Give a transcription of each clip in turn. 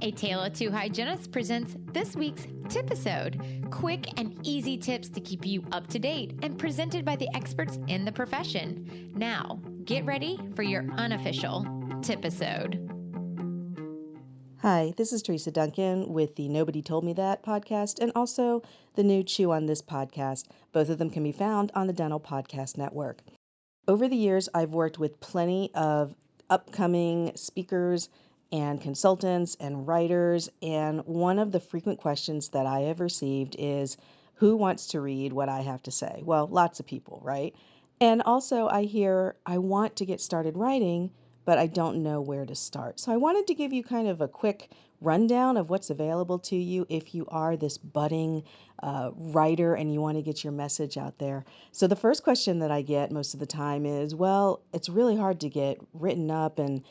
A Tale of Two Hygienists presents this week's TIPisode, quick and easy tips to keep you up to date and presented by the experts in the profession. Now, get ready for your unofficial TIPisode. Hi, this is Teresa Duncan with the Nobody Told Me That podcast and also the new Chew on This podcast. Both of them can be found on the Dental Podcast Network. Over the years, I've worked with plenty of upcoming speakers and consultants and writers, and one of the frequent questions that I have received is, who wants to read what I have to say? Well, lots of people, right? And also I hear, I want to get started writing, but I don't know where to start. So I wanted to give you kind of a quick rundown of what's available to you if you are this budding writer and you want to get your message out there. So the first question that I get most of the time is, well, it's really hard to get written up and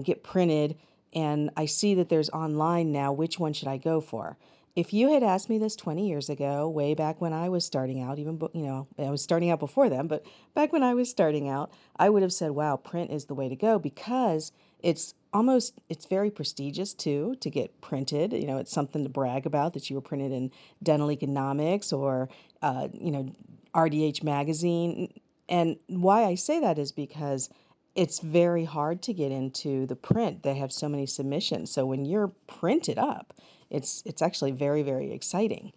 get printed. And I see that there's online now. Which one should I go for? If you had asked me this 20 years ago, way back when I was starting out, I was starting out before them, but back when I was starting out, I would have said, wow, print is the way to go because it's very prestigious too to get printed. You know, it's something to brag about that you were printed in Dental Economics or, RDH Magazine. And why I say that is because it's very hard to get into the print. They have so many submissions. So when you're printed up, it's actually very, very exciting.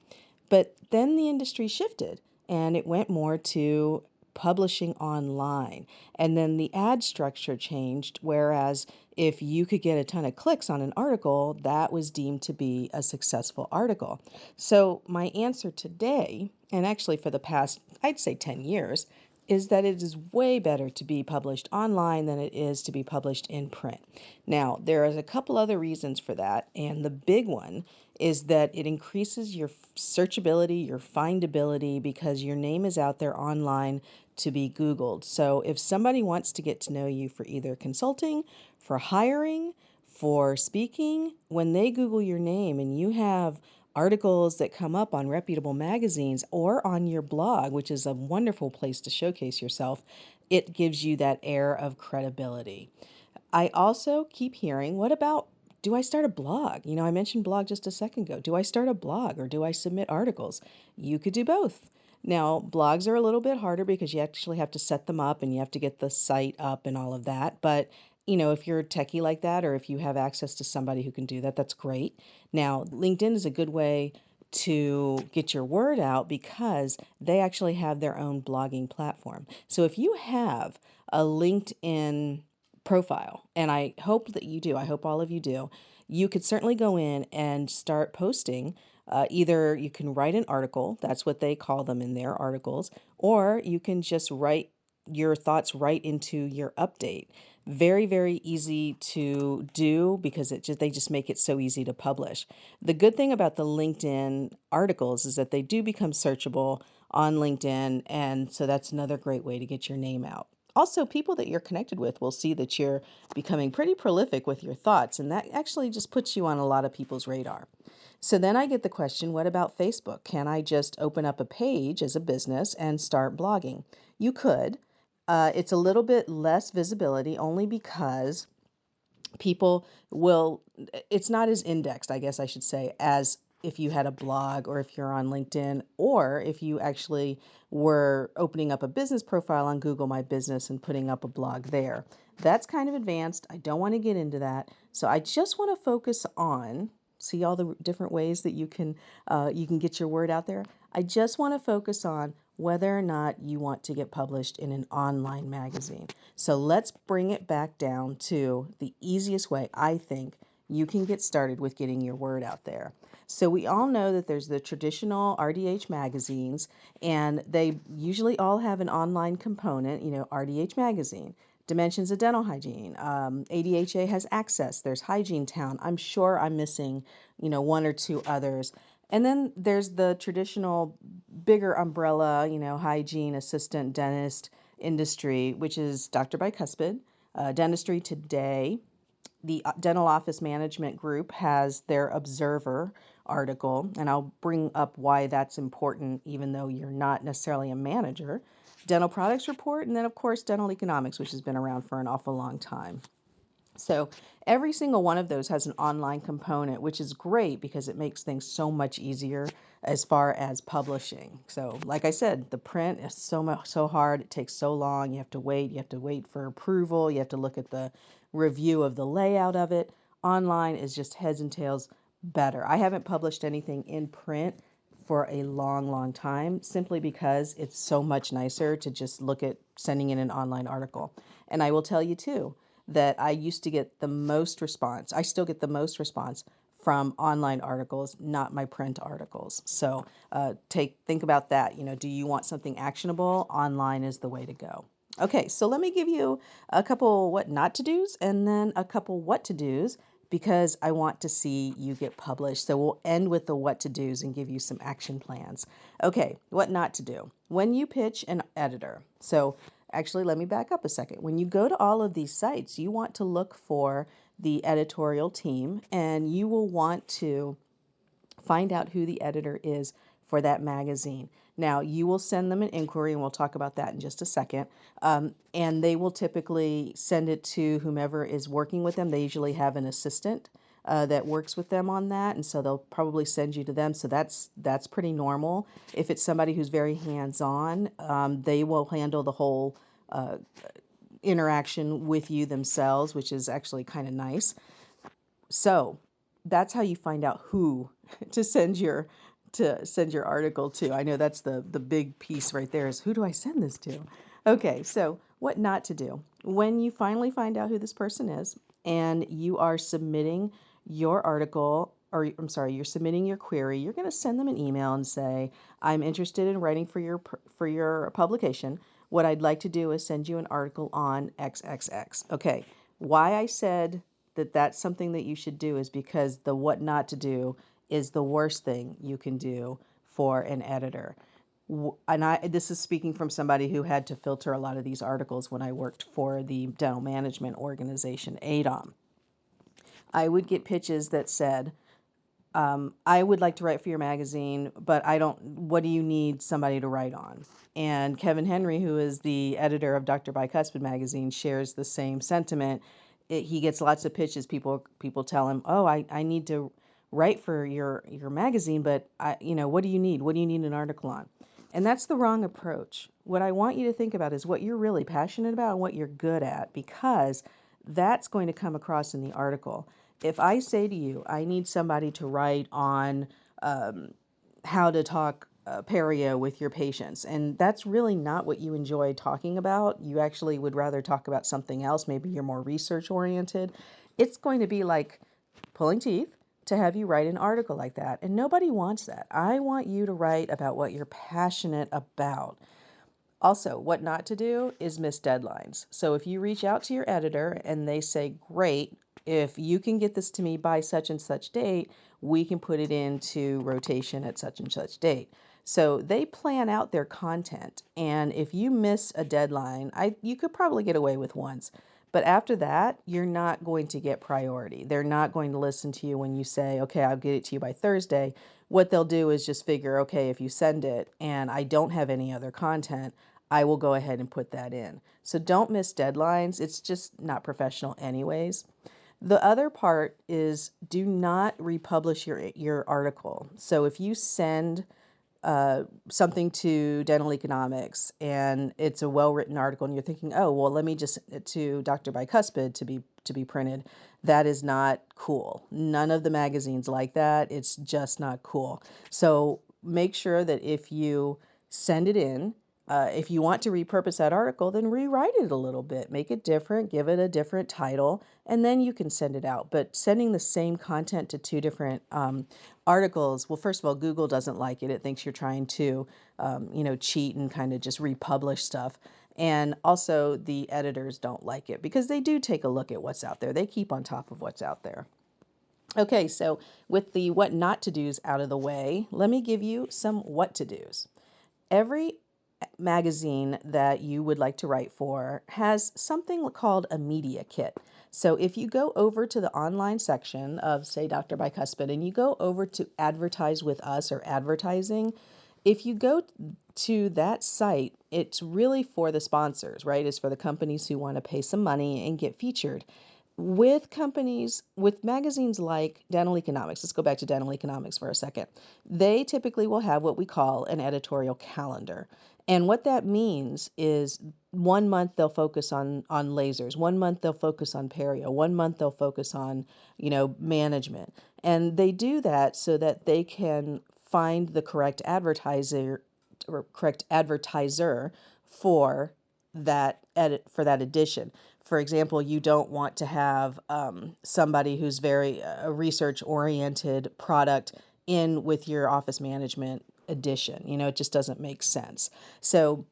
But then the industry shifted and it went more to publishing online. And then the ad structure changed, whereas if you could get a ton of clicks on an article, that was deemed to be a successful article. So my answer today, and actually for the past, I'd say 10 years, is that it is way better to be published online than it is to be published in print. Now, there is a couple other reasons for that, and the big one is that it increases your searchability, your findability, because your name is out there online to be Googled. So if somebody wants to get to know you for either consulting, for hiring, for speaking, when they Google your name and you have articles that come up on reputable magazines or on your blog, which is a wonderful place to showcase yourself, it gives you that air of credibility. I also keep hearing, what about, do I start a blog? You know, I mentioned blog just a second ago. Do I start a blog or do I submit articles? You could do both. Now, blogs are a little bit harder because you actually have to set them up and you have to get the site up and all of that. But you know, if you're a techie like that, or if you have access to somebody who can do that, that's great. Now, LinkedIn is a good way to get your word out because they actually have their own blogging platform. So if you have a LinkedIn profile, and I hope that you do, I hope all of you do, you could certainly go in and start posting. Either you can write an article, that's what they call them in their articles, or you can just write your thoughts right into your update. Very, very easy to do because they just make it so easy to publish. The good thing about the LinkedIn articles is that they do become searchable on LinkedIn, and so that's another great way to get your name out. Also, people that you're connected with will see that you're becoming pretty prolific with your thoughts, and that actually just puts you on a lot of people's radar. So then I get the question, what about Facebook? Can I just open up a page as a business and start blogging? You could. It's a little bit less visibility only because it's not as indexed, I guess I should say, as if you had a blog or if you're on LinkedIn or if you actually were opening up a business profile on Google My Business and putting up a blog there. That's kind of advanced. I don't want to get into that. So I just want to focus on, see all the different ways that you can get your word out there. I just want to focus on whether or not you want to get published in an online magazine. So let's bring it back down to the easiest way I think you can get started with getting your word out there. So we all know that there's the traditional RDH magazines, and they usually all have an online component, you know, RDH Magazine, Dimensions of Dental Hygiene, ADHA has Access, there's Hygiene Town. I'm sure I'm missing, one or two others. And then there's the traditional bigger umbrella, hygiene assistant dentist industry, which is Dr. Bicuspid, Dentistry Today. The Dental Office Management Group has their Observer article, and I'll bring up why that's important, even though you're not necessarily a manager. Dental Products Report, and then, of course, Dental Economics, which has been around for an awful long time. So every single one of those has an online component, which is great because it makes things so much easier as far as publishing. So like I said, the print is so hard. It takes so long. You have to wait. You have to wait for approval. You have to look at the review of the layout of it. Online is just heads and tails better. I haven't published anything in print for a long, long time, simply because it's so much nicer to just look at sending in an online article. And I will tell you too, that I used to get the most response. I still get the most response from online articles, not my print articles. So think about that. Do you want something actionable? Online is the way to go. Okay, so let me give you a couple what not to do's and then a couple what to do's, because I want to see you get published. So we'll end with the what to do's and give you some action plans. Okay, what not to do. When you pitch an editor. So actually, let me back up a second. When you go to all of these sites, you want to look for the editorial team, and you will want to find out who the editor is for that magazine. Now, you will send them an inquiry, and we'll talk about that in just a second. And they will typically send it to whomever is working with them. They usually have an assistant that works with them on that, and so they'll probably send you to them. So that's pretty normal. If it's somebody who's very hands-on, they will handle the whole interaction with you themselves, which is actually kind of nice. So that's how you find out who to send your article to. I know that's the big piece right there, is who do I send this to? Okay, so what not to do. When you finally find out who this person is and you are submitting your article, or I'm sorry, you're submitting your query, you're going to send them an email and say, I'm interested in writing for your publication. What I'd like to do is send you an article on XXX. Okay, why I said that's something that you should do is because the what not to do is the worst thing you can do for an editor. And this is speaking from somebody who had to filter a lot of these articles when I worked for the dental management organization, ADOM. I would get pitches that said, I would like to write for your magazine, but what do you need somebody to write on? And Kevin Henry, who is the editor of Dr. Bicuspid magazine, shares the same sentiment. He gets lots of pitches. People tell him, oh, I need to write for your magazine, but what do you need? What do you need an article on? And that's the wrong approach. What I want you to think about is what you're really passionate about and what you're good at, because that's going to come across in the article. If I say to you, I need somebody to write on how to talk perio with your patients, and that's really not what you enjoy talking about, you actually would rather talk about something else, maybe you're more research oriented, it's going to be like pulling teeth to have you write an article like that. And nobody wants that. I want you to write about what you're passionate about. Also, what not to do is miss deadlines. So if you reach out to your editor and they say, great, if you can get this to me by such and such date, we can put it into rotation at such and such date. So they plan out their content. And if you miss a deadline, you could probably get away with once. But after that, you're not going to get priority. They're not going to listen to you when you say, okay, I'll get it to you by Thursday. What they'll do is just figure, okay, if you send it and I don't have any other content, I will go ahead and put that in. So don't miss deadlines. It's just not professional anyways. The other part is do not republish your article. So if you send something to Dental Economics and it's a well-written article and you're thinking, oh, well, let me just send it to Dr. Bicuspid to be printed, that is not cool. None of the magazines like that. It's just not cool. So make sure that if you send it in, if you want to repurpose that article, then rewrite it a little bit, make it different, give it a different title, and then you can send it out. But sending the same content to two different articles, well, first of all, Google doesn't like it. It thinks you're trying to, cheat and kind of just republish stuff. And also the editors don't like it because they do take a look at what's out there. They keep on top of what's out there. Okay, so with the what not to do's out of the way, let me give you some what to do's. Every magazine that you would like to write for has something called a media kit. So if you go over to the online section of, say, Dr. Bicuspid, and you go over to advertise with us or advertising, if you go to that site, it's really for the sponsors, right? It's for the companies who want to pay some money and get featured. with companies, with magazines like Dental Economics, let's go back to Dental Economics for a second. They typically will have what we call an editorial calendar. And what that means is 1 month they'll focus on lasers, 1 month they'll focus on perio, 1 month they'll focus on, management. And they do that so that they can find the correct advertiser for that edition. For example, you don't want to have somebody who's very research-oriented product in with your office management edition. It just doesn't make sense. So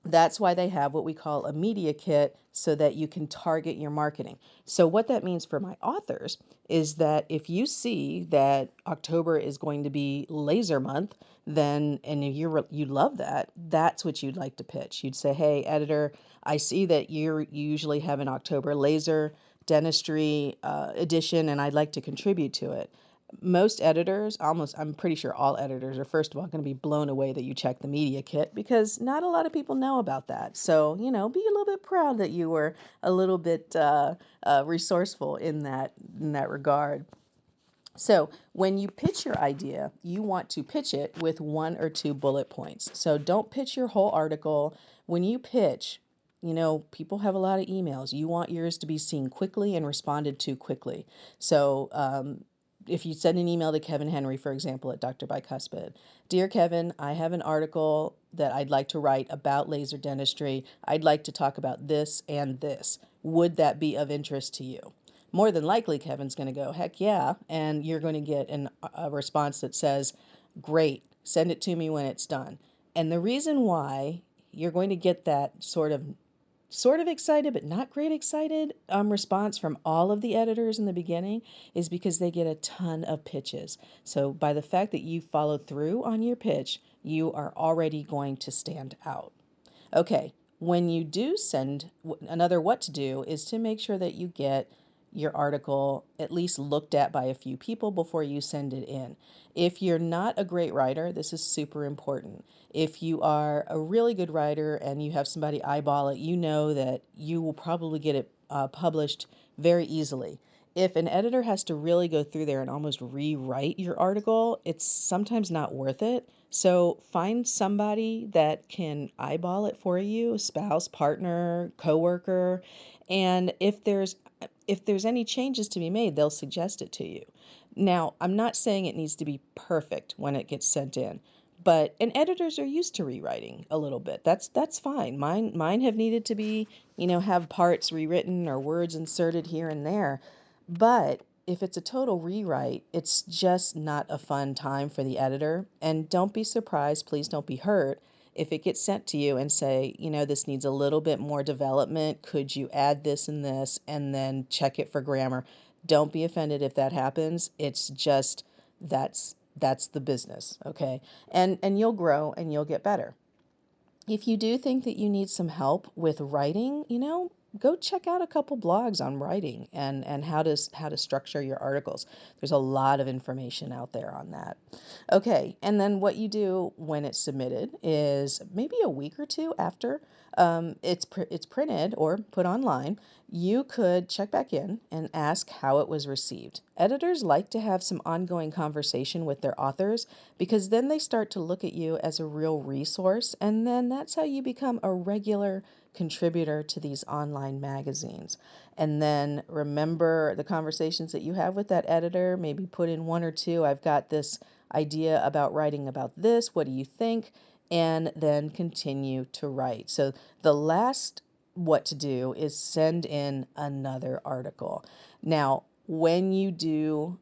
that's why they have what we call a media kit so that you can target your marketing. So what that means for my authors is that if you see that October is going to be laser month, then, and if you love that, that's what you'd like to pitch. You'd say, hey, editor, I see that you usually have an October laser dentistry edition, and I'd like to contribute to it. Most editors, I'm pretty sure all editors are first of all going to be blown away that you check the media kit, because not a lot of people know about that. So, be a little bit proud that you were a little bit resourceful in that regard. So when you pitch your idea, you want to pitch it with 1 or 2 bullet points. So don't pitch your whole article. When you pitch, people have a lot of emails. You want yours to be seen quickly and responded to quickly. So if you send an email to Kevin Henry, for example, at Dr. Bicuspid, Dear Kevin, I have an article that I'd like to write about laser dentistry. I'd like to talk about this and this. Would that be of interest to you? More than likely, Kevin's going to go, heck yeah. And you're going to get a response that says, great, send it to me when it's done. And the reason why you're going to get that sort of excited, but not great excited response from all of the editors in the beginning is because they get a ton of pitches. So by the fact that you followed through on your pitch, you are already going to stand out. Okay, when you do send, another what to do is to make sure that you get your article at least looked at by a few people before you send it in. If you're not a great writer, this is super important. If you are a really good writer and you have somebody eyeball it, you know that you will probably get it published very easily. If an editor has to really go through there and almost rewrite your article, it's sometimes not worth it. So find somebody that can eyeball it for you, spouse, partner, coworker, and if there's any changes to be made, they'll suggest it to you. Now, I'm not saying it needs to be perfect when it gets sent in, and editors are used to rewriting a little bit. That's fine. Mine have needed to be, have parts rewritten or words inserted here and there. But if it's a total rewrite, it's just not a fun time for the editor. And don't be surprised, please don't be hurt, if it gets sent to you and say, this needs a little bit more development. Could you add this and this, and then check it for grammar? Don't be offended if that happens. It's just, that's the business, okay? And you'll grow and you'll get better. If you do think that you need some help with writing, go check out a couple blogs on writing and how to structure your articles. There's a lot of information out there on that. Okay, and then what you do when it's submitted is maybe a week or two after it's printed or put online, you could check back in and ask how it was received. Editors like to have some ongoing conversation with their authors, because then they start to look at you as a real resource, and then that's how you become a regular contributor to these online magazines. And then remember the conversations that you have with that editor. Maybe put in 1 or 2, I've got this idea about writing about this, what do you think? And then continue to write. So the last what to do is send in another article. Now, when you do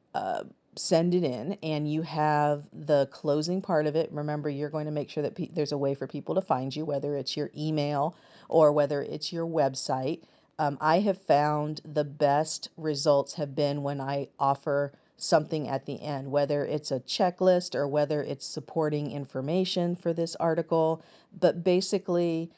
send it in and you have the closing part of it, remember you're going to make sure that there's a way for people to find you, whether it's your email or whether it's your website. I have found the best results have been when I offer something at the end, whether it's a checklist or whether it's supporting information for this article. But basically,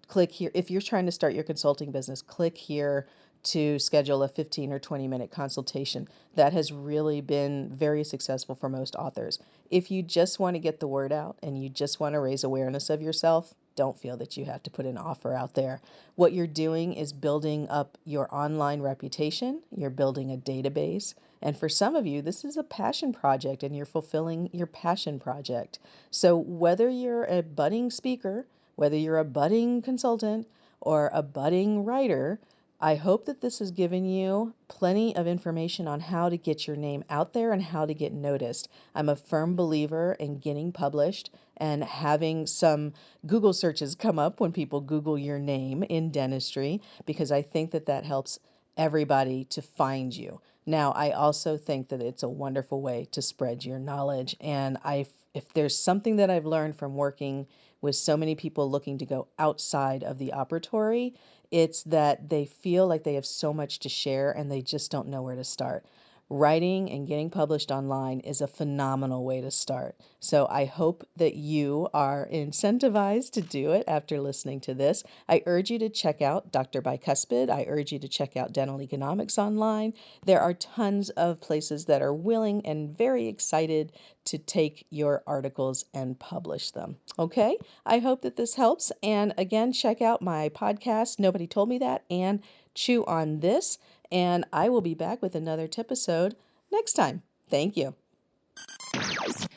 click here. If you're trying to start your consulting business, click here to schedule a 15 or 20-minute consultation. That has really been very successful for most authors. If you just want to get the word out and you just want to raise awareness of yourself, don't feel that you have to put an offer out there. What you're doing is building up your online reputation. You're building a database. And for some of you, this is a passion project and you're fulfilling your passion project. So whether you're a budding speaker, whether you're a budding consultant or a budding writer, I hope that this has given you plenty of information on how to get your name out there and how to get noticed. I'm a firm believer in getting published and having some Google searches come up when people Google your name in dentistry, because I think that that helps everybody to find you. Now, I also think that it's a wonderful way to spread your knowledge. And if there's something that I've learned from working with so many people looking to go outside of the operatory, it's that they feel like they have so much to share and they just don't know where to start. Writing and getting published online is a phenomenal way to start. So I hope that you are incentivized to do it after listening to this. I urge you to check out Dr. Bicuspid. I urge you to check out Dental Economics online. There are tons of places that are willing and very excited to take your articles and publish them. Okay, I hope that this helps. And again, check out my podcast, Nobody Told Me That, and Chew on This. And I will be back with another TIPisode next time. Thank you.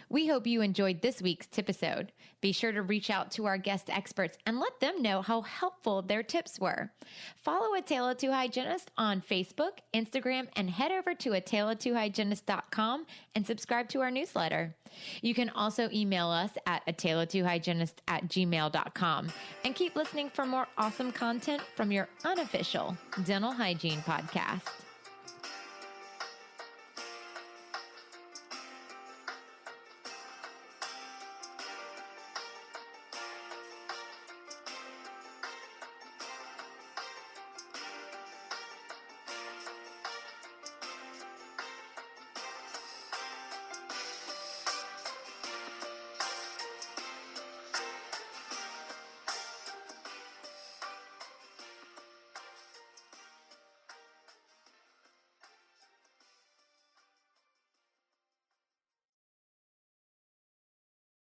We hope you enjoyed this week's TIPisode. Be sure to reach out to our guest experts and let them know how helpful their tips were. Follow A Tale of Two Hygienists on Facebook, Instagram, and head over to ataleoftwohygienist.com and subscribe to our newsletter. You can also email us at ataleoftwohygienist@gmail.com and keep listening for more awesome content from your unofficial dental hygiene podcast.